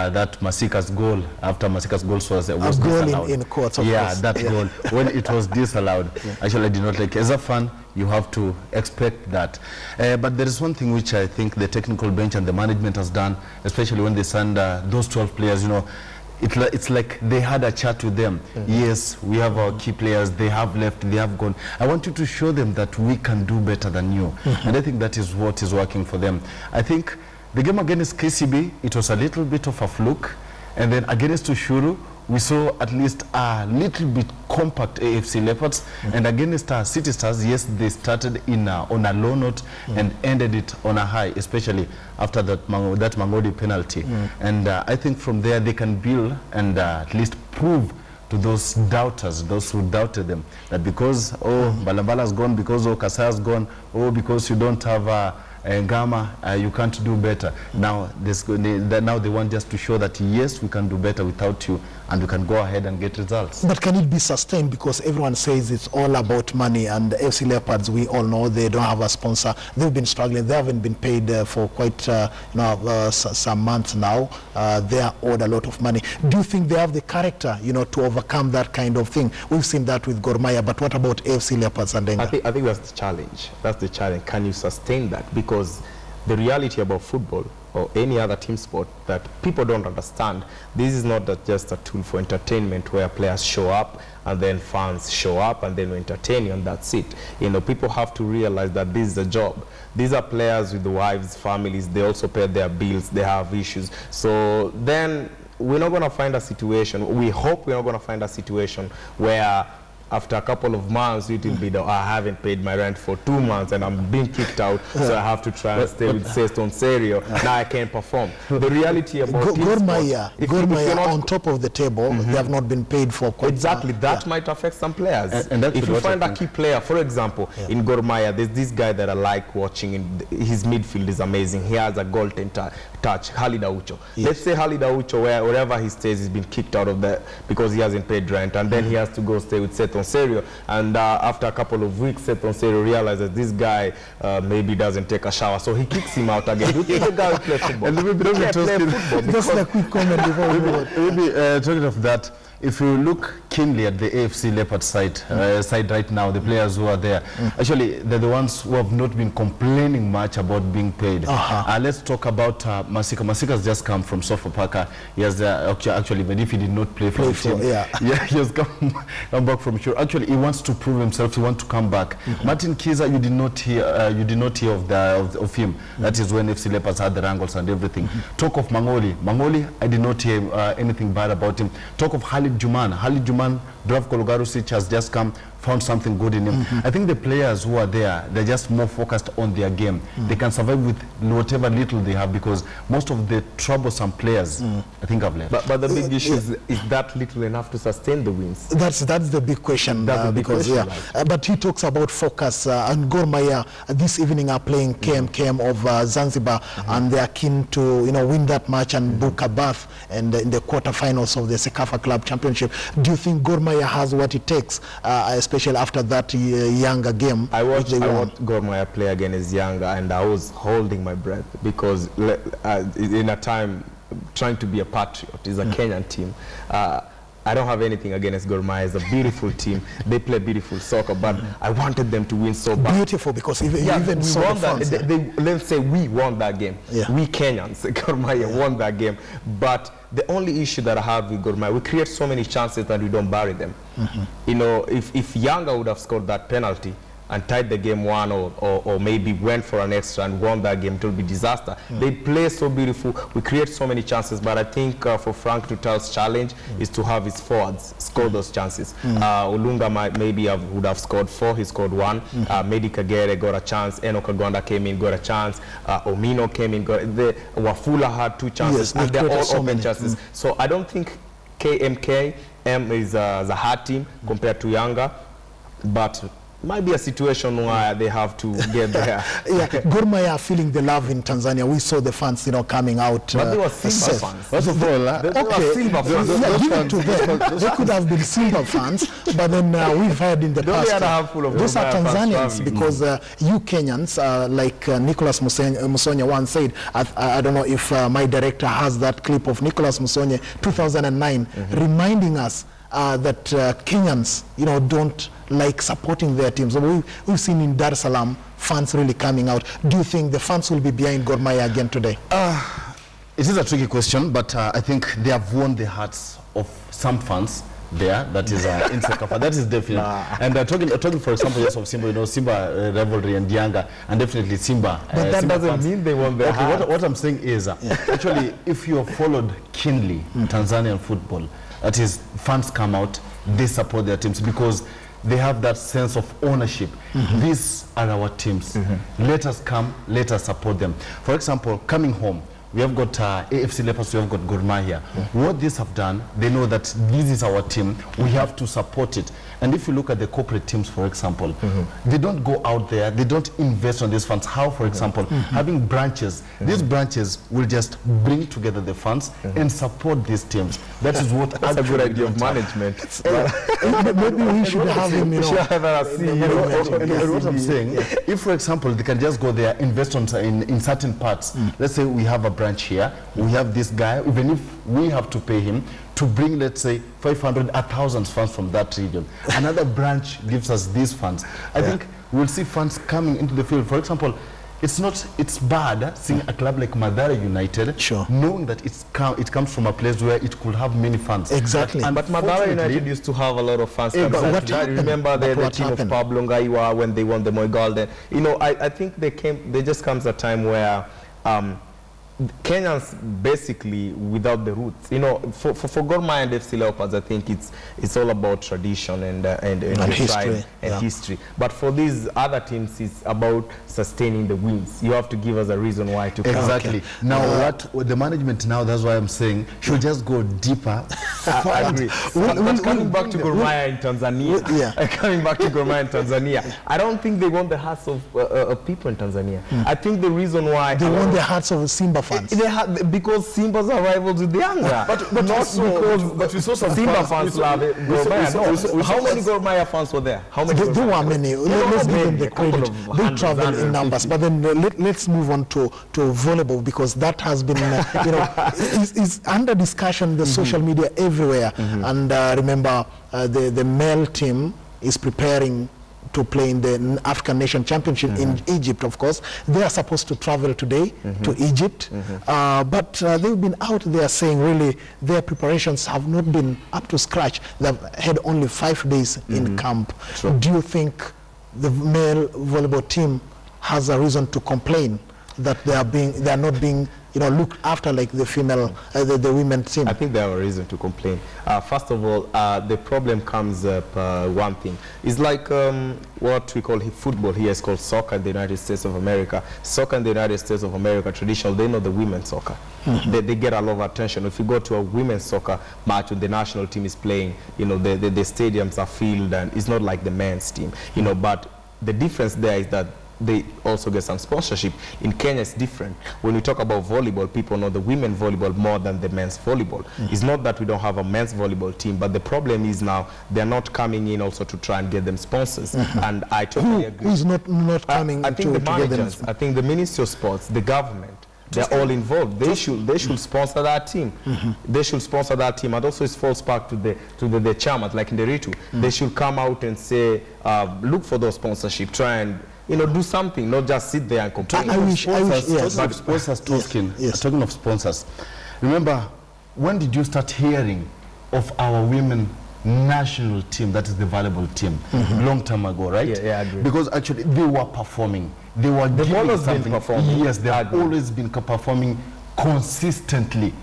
that Masika's goal, after Masika's goal was disallowed. In court, of course. That goal, when it was disallowed, actually I did not like. As a fan, you have to expect that. But there is one thing which I think the technical bench and the management has done, especially when they signed those 12 players, you know, it's like they had a chat with them. Yes, we have our key players, they have left, they have gone. I want you to show them that we can do better than you. And I think that is what is working for them. I think the game against KCB, it was a little bit of a fluke. And then against Ushuru, we saw at least a little bit compact AFC Leopards. And against City Stars, yes, they started on a low note and ended it on a high, especially after that Mangodi penalty. And I think from there they can build and at least prove to those doubters, those who doubted them, that because, Balambala's gone, because, Kasaya's gone, because you don't have Ngama, you can't do better. Now they want just to show that yes, we can do better without you, and we can go ahead and get results. But can it be sustained? Because everyone says it's all about money, and the FC Leopards, we all know they don't have a sponsor. They've been struggling. They haven't been paid for quite some months now. They are owed a lot of money. Do you think they have the character, to overcome that kind of thing? We've seen that with Gor Mahia, but what about AFC Leopards and Denga? I think that's the challenge. That's the challenge. Can you sustain that? Because the reality about football or any other team sport that people don't understand, this is not just a tool for entertainment where players show up and then fans show up and then we entertain you and that's it. People have to realize that this is a job. These are players with wives, families, they also pay their bills, they have issues. So then we're not going to find a situation, we hope we're not going to find a situation where after a couple of months, it will be I haven't paid my rent for 2 months and I'm being kicked out, so I have to try and stay with Seston Serio. Now I can't perform. The reality about Gor Mahia on top of the table, they have not been paid for quite exactly. That might affect some players. And if you find a key player, for example, in Gor Mahia, there's this guy that I like watching. His midfield is amazing. He has a golden touch, Khalid Aucho. Let's say Khalid Aucho, wherever he stays, he's been kicked out of there because he hasn't paid rent, and then he has to go stay with Seston Serio, and after a couple of weeks, Seston Serio realizes this guy maybe doesn't take a shower, so he kicks him out again. Do you think the guy will play football? And Just a quick comment before we go. Maybe talking of that, if you look keenly at the AFC Leopard side right now, the players who are there, actually they're the ones who have not been complaining much about being paid. Let's talk about Masika. Masika has just come from Sofapaka. He has actually, even if he did not play for the team, he has come back from Sure. Actually, he wants to prove himself. He wants to come back. Martin Kiza, you did not hear of him. That is when FC Leopards had the wrangles and everything. Talk of Mangoli, I did not hear anything bad about him. Talk of Khalid Juman, Drav Kologarusic has just come, found something good in him. I think the players who are there, they're just more focused on their game. They can survive with whatever little they have, because most of the troublesome players, I think, have left. But the big issue is that little enough to sustain the wins? That's the big question. But he talks about focus. And Gor Mahia this evening are playing KMKM of Zanzibar, and they are keen to win that match and book a berth and in the quarterfinals of the Sekafa Club Championship. Do you think Gor Mahia has what it takes, especially after that Yanga game? I watched Gor Mahia play against Yanga, and I was holding my breath, because in a time trying to be a patriot, is a Kenyan team. I don't have anything against Gor Mahia. It's a beautiful team. They play beautiful soccer, but I wanted them to win so bad. Beautiful, because even we won that. Let's say we won that game. We Kenyans, Gor Mahia won that game. But the only issue that I have with Gor Mahia, we create so many chances that we don't bury them. If Yanga would have scored that penalty and tied the game 1 or maybe went for an extra and won that game, it will be disaster. They play so beautiful, we create so many chances, but I think for Frank Tutel's challenge is to have his forwards score those chances. Olunga would have scored 4, he scored 1. Medi Kagere got a chance, Enoch Agwanda came in, got a chance, Omino came in, Wafula had 2 chances, and they're all open chances. So I don't think KMKM is a hard team compared to Yanga, but might be a situation where they have to get there. Yeah, Gor Mahia are feeling the love in Tanzania. We saw the fans, coming out. But they were Simba fans. First of all, Okay, give it to them. They could have been Simba fans, but then we've heard in the past, those are Tanzanians, because you Kenyans, like Nicholas Musonye once said, I don't know if my director has that clip of Nicholas Musonye, 2009, reminding us that Kenyans, don't like supporting their teams. So we've seen in Dar es Salaam fans really coming out. Do you think the fans will be behind Gor Mahia again today? It is a tricky question, but I think they have won the hearts of some fans there. That is in Sekafa. That is definite. And talking for example, yes, of Simba, Simba rivalry and Yanga, and definitely Simba. But that Simba doesn't fans. mean they won their hearts. What I'm saying is, actually, if you have followed keenly Tanzanian football, that is, fans come out, they support their teams because they have that sense of ownership. These are our teams. Let us come, let us support them. For example, coming home, we have got AFC Leopards, we have got Gor Mahia. What these have done, they know that this is our team, we have to support it. And if you look at the corporate teams, for example, they don't go out there, they don't invest on these funds. How, for example, having branches, these branches will just bring together the funds and support these teams. That is what That's a good idea of management. Maybe we should have him, and what I'm saying, if, for example, they can just go there, invest on in certain parts. Let's say we have a branch here, we have this guy, even if we have to pay him to bring, let's say, 500, 1,000 funds from that region. Another branch gives us these funds. I think we'll see funds coming into the field. For example, it's bad seeing a club like Mathare United, knowing that it comes from a place where it could have many fans. Exactly. But Mathare United used to have a lot of fans. Remember the team of Pablo Ngaiwa when they won the Moi Golden. I think there just comes a time where Kenyans basically without the roots. For Gor Mahia and FC Leopards, I think it's all about tradition and history history. But for these other teams, it's about sustaining the wins. You have to give us a reason why to come. Exactly. Now, what the management now, that's why I'm saying, should just go deeper. I agree. But coming back to Gor Mahia in Tanzania, coming back to Gor Mahia in Tanzania, I don't think they won the hearts of people in Tanzania. I think the reason why they won the hearts of Simba fans. Because Simba's are rivals with the Yanga. But not because we saw some Simba fans love it. Gor Mahia. How many Gor Mahia fans were there? How many? There were many. Let's give them the credit. They travel in numbers. But then let's move on to volleyball, because that has been is under discussion in the social media everywhere. And remember, the male team is preparing to play in the African Nation Championship in Egypt, of course. They are supposed to travel today to Egypt, but they've been out there saying really their preparations have not been up to scratch. They've had only 5 days in camp. Do you think the male volleyball team has a reason to complain that they are not being looked after like the female, the women's team? I think they have a reason to complain. First of all, the problem comes up, one thing. It's like what we call football here is called soccer in the United States of America. Soccer in the United States of America, traditional, they know the women's soccer. They get a lot of attention. If you go to a women's soccer match when the national team is playing, the stadiums are filled, and it's not like the men's team. But the difference there is that they also get some sponsorship. In Kenya, it's different. When we talk about volleyball, people know the women volleyball more than the men's volleyball. It's not that we don't have a men's volleyball team, but the problem is now they're not coming in also to try and get them sponsors. And I totally agree. Who's not coming I think the managers, I think the Ministry of Sports, the government, they're all involved. They should sponsor that team. They should sponsor that team. And also it falls back to the chairman, like in the Ritu. They should come out and say, look for those sponsorship, try and do something, not just sit there and complain. Talking of sponsors, remember, when did you start hearing of our women national team, that is the volleyball team, long time ago, right? Yeah, I agree. Because actually they were performing. They've always been performing. Yes, they have always been performing consistently.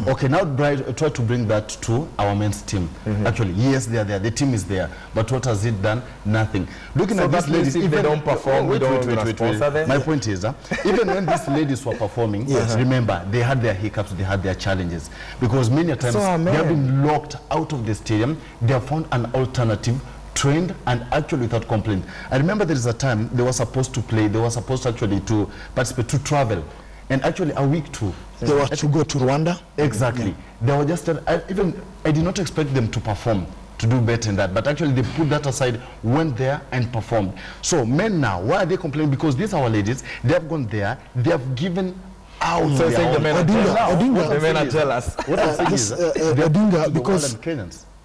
Okay, now try to bring that to our men's team. Actually, yes, they are there. The team is there. But what has it done? Nothing. Looking at these ladies, if they don't perform, we don't sponsor them. My point is, even when these ladies were performing, remember, they had their hiccups, they had their challenges. Because many times they have been locked out of the stadium. They have found an alternative trained and actually without complaint. I remember there is a time they were supposed to play, they were supposed actually to participate, to travel, and actually a week too. They were to go to Rwanda? Exactly. Yeah. They were just, I did not expect them to perform, to do better in that, but actually they put that aside, went there and performed. So men now, why are they complaining? Because these are our ladies, they have gone there, they have given out. So saying the men are jealous. What I'm saying is, Odinga, because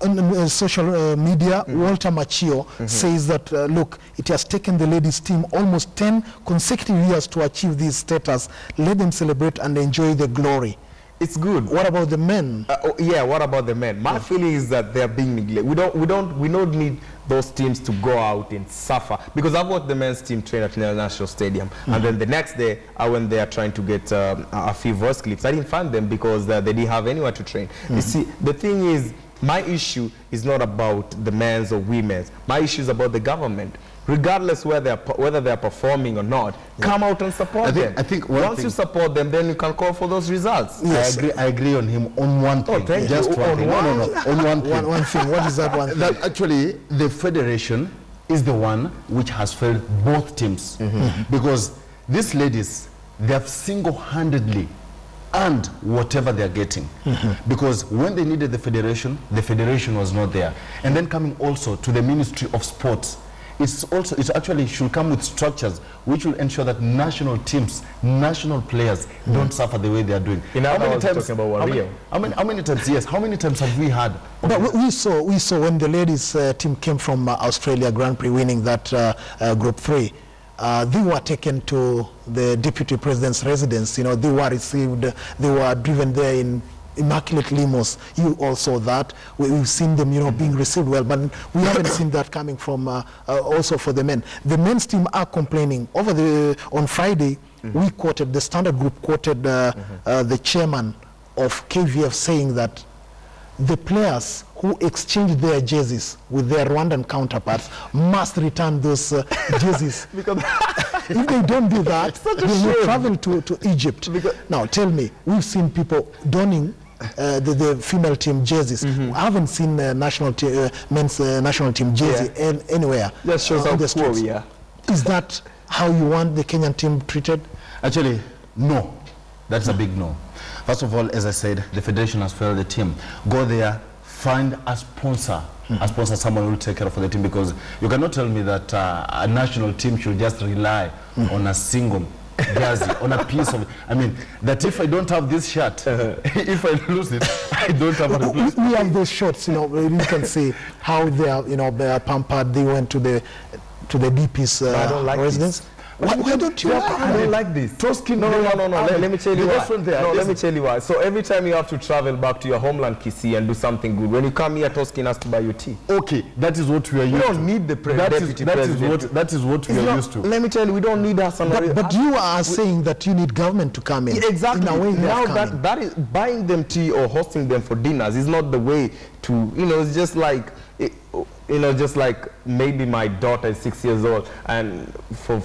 on social media, Walter Machio says that, look, it has taken the ladies team almost 10 consecutive years to achieve this status. Let them celebrate and enjoy the glory. It's good. What about the men? Yeah, what about the men? My feeling is that they are being neglected. We don't need those teams to go out and suffer, because I've watched the men's team train at National Stadium, and then the next day I went there trying to get a few voice clips. I didn't find them because they didn't have anywhere to train. You see, the thing is, my issue is not about the men's or women's. My issue is about the government. Regardless whether they are performing or not, come out and support them. I think once you support them, then you can call for those results. Yes. I agree on him on one thing. Just one thing. No. On one thing. One thing. What is that one thing? That actually, the federation is the one which has failed both teams. Because these ladies, they have single-handedly earned whatever they are getting. Because when they needed the federation was not there. And then coming also to the Ministry of Sports, it actually should come with structures which will ensure that national teams, national players don't suffer the way they are doing. How many times how many times have we had? But we saw when the ladies team came from Australia Grand Prix, winning that Group 3. They were taken to the Deputy President's residence. You know, they were received, they were driven there in immaculate limos. You all saw that. We've seen them, you know, being received well, but we haven't seen that coming from also for the men. The men's team are complaining. On Friday, we quoted, the Standard Group quoted the chairman of KVF saying that the players who exchanged their jerseys with their Rwandan counterparts must return those jerseys. If they don't do that, they will travel to Egypt. Now, tell me, we've seen people donning the female team jerseys. I haven't seen men's national team jersey anywhere. That shows how poor we are. Is that how you want the Kenyan team treated? Actually, no. That's a big no. First of all, as I said, the federation has failed the team. Go there, find a sponsor. A sponsor, someone will take care of the team, because you cannot tell me that a national team should just rely on a single jersey, on a piece of, I mean, that if I don't have this shirt, if I lose it, I don't have a replacement. We have those shots, you know, where you can see how they are, you know, they are pampered. They went to the DP's residence. This. Why don't you? I don't like this. Toskin, no. Let me tell you why. Let me tell you why. So every time you have to travel back to your homeland, Kisii, and do something good, when you come here, Toskin has to buy you tea. Okay, that is what we are used to. We don't need the deputy president. That is what we are used to. Let me tell you, we don't need us. But you are saying that you need government to come in. Exactly. In a way now that is buying them tea or hosting them for dinners is not the way to. You know, it's just like. You know, just like maybe my daughter is 6 years old, and for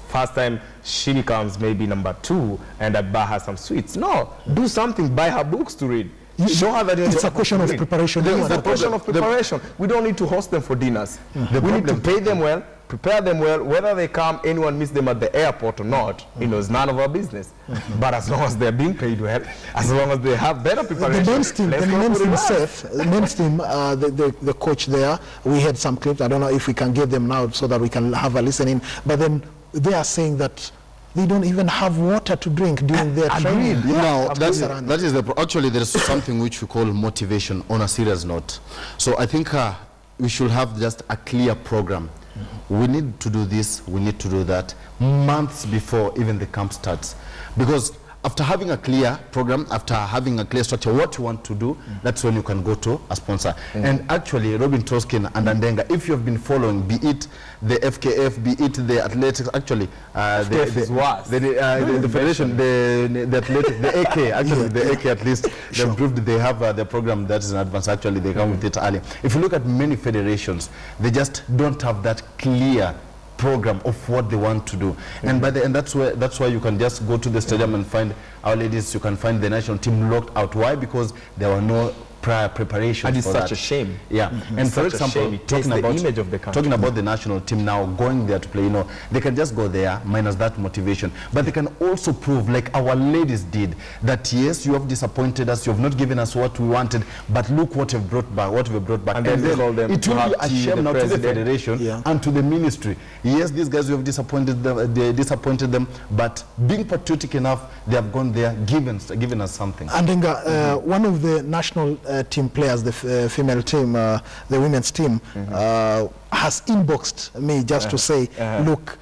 first time she becomes maybe number 2, and I buy her some sweets. No, do something, buy her books to read. Show her that it's a question of preparation. It's a question of preparation. We don't need to host them for dinners. We need to pay them well, prepare them well. Whether they come, anyone meets them at the airport or not, you know, it's none of our business. But as long as they're being paid well, as long as they have better preparation. The men's team, the coach there, we had some clips. I don't know if we can get them now so that we can have a listening. But then they are saying that they don't even have water to drink during their training. Now, that is actually there is something which we call motivation on a serious note. So I think we should have just a clear program. We need to do this, we need to do that months before even the camp starts. Because after having a clear program, after having a clear structure, what you want to do, that's when you can go to a sponsor. And actually, Robin Toskin and Andenga, if you have been following, be it the FKF, be it the athletics, actually, the federation, the athletics, the AK, actually, the AK at least, they've proved they have their program that is in advance. Actually, they come with it early. If you look at many federations, they just don't have that clear program of what they want to do, and by the end, that's why you can just go to the stadium and find our ladies. You can find the national team locked out. Why? Because there were no prior preparation. And it's for such that. a shame. Yeah, and for example, talking about the image of the country. Talking about the national team now going there to play, you know, they can just go there minus that motivation, but they can also prove, like our ladies did, that yes, you have disappointed us, you have not given us what we wanted, but look what you've brought back, And then it will be a T, shame now to the president. federation and to the ministry. Yes, these guys, you have disappointed them, they disappointed them, but being patriotic enough, they have gone there, given us something. And one of the national team players, the female team, the women's team, has inboxed me just to say, look,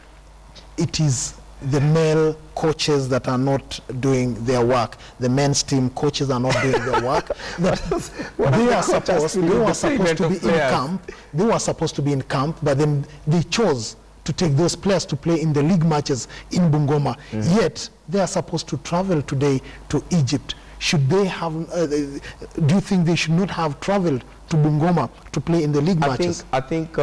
it is the male coaches that are not doing their work. The men's team coaches are not doing their work. They were supposed to be in camp. They were supposed to be in camp, but then they chose to take those players to play in the league matches in Bungoma. Yet they are supposed to travel today to Egypt. Should they have? Do you think they should not have traveled to Bungoma to play in the league matches? I think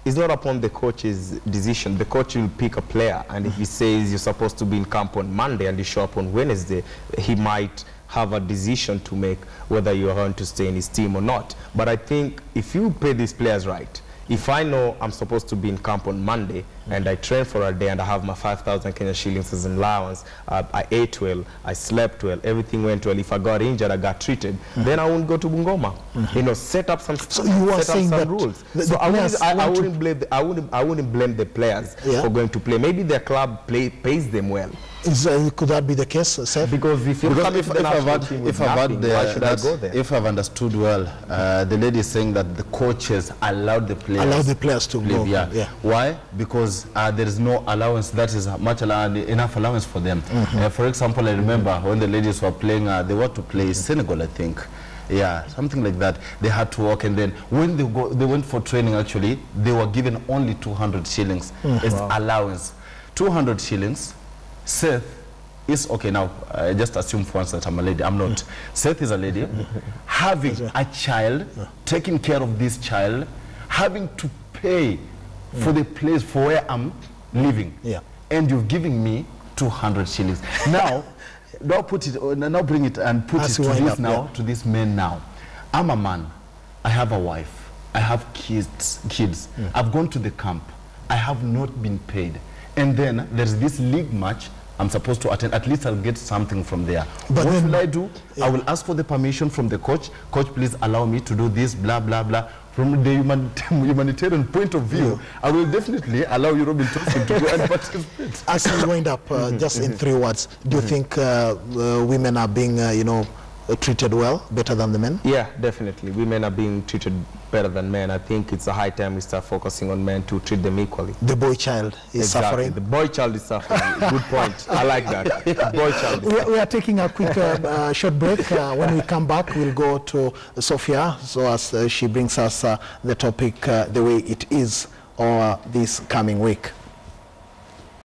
it's not upon the coach's decision. The coach will pick a player, and if he says you're supposed to be in camp on Monday and you show up on Wednesday, he might have a decision to make whether you're going to stay in his team or not. But I think if you pay these players right, if I know I'm supposed to be in camp on Monday and I train for a day and I have my 5,000 Kenya shillings as an allowance, I ate well, I slept well, everything went well. If I got injured, I got treated, then I won't go to Bungoma. You know, set up some rules. So I wouldn't blame the players for going to play. Maybe their club pays them well. Could that be the case, Seth? Because if I've understood well, the lady is saying that the coaches allowed the players to go. Yeah. Why? Because there is no allowance that is enough allowance for them. For example, I remember when the ladies were playing, they were to play Senegal, I think. Yeah, something like that. They had to work, and then when they went for training, actually, they were given only 200 shillings as allowance. 200 shillings. Seth is, okay, now, just assume for once that I'm a lady. I'm not. Seth is a lady. Having a child, taking care of this child, having to pay for the place for where I'm living. And you're giving me 200 shillings. Now, now bring it and put it to this now, to this man now. I'm a man. I have a wife. I have kids. I've gone to the camp. I have not been paid. And then there's this league match I'm supposed to attend. At least I'll get something from there. But what will I do? I will ask for the permission from the coach. Coach, please allow me to do this, blah, blah, blah. From the humanitarian point of view, I will definitely allow you, Robin Thompson, to go and participate. As we wind up, just in 3 words, do you think women are being, treated well, better than the men? Yeah, definitely. Women are being treated better than men. I think it's a high time we start focusing on men to treat them equally. The boy child is suffering. The boy child is suffering. Good point. I like that. The boy child. We are taking a quick short break. When we come back, we'll go to Sophia, so as she brings us the topic the way it is, or this coming week.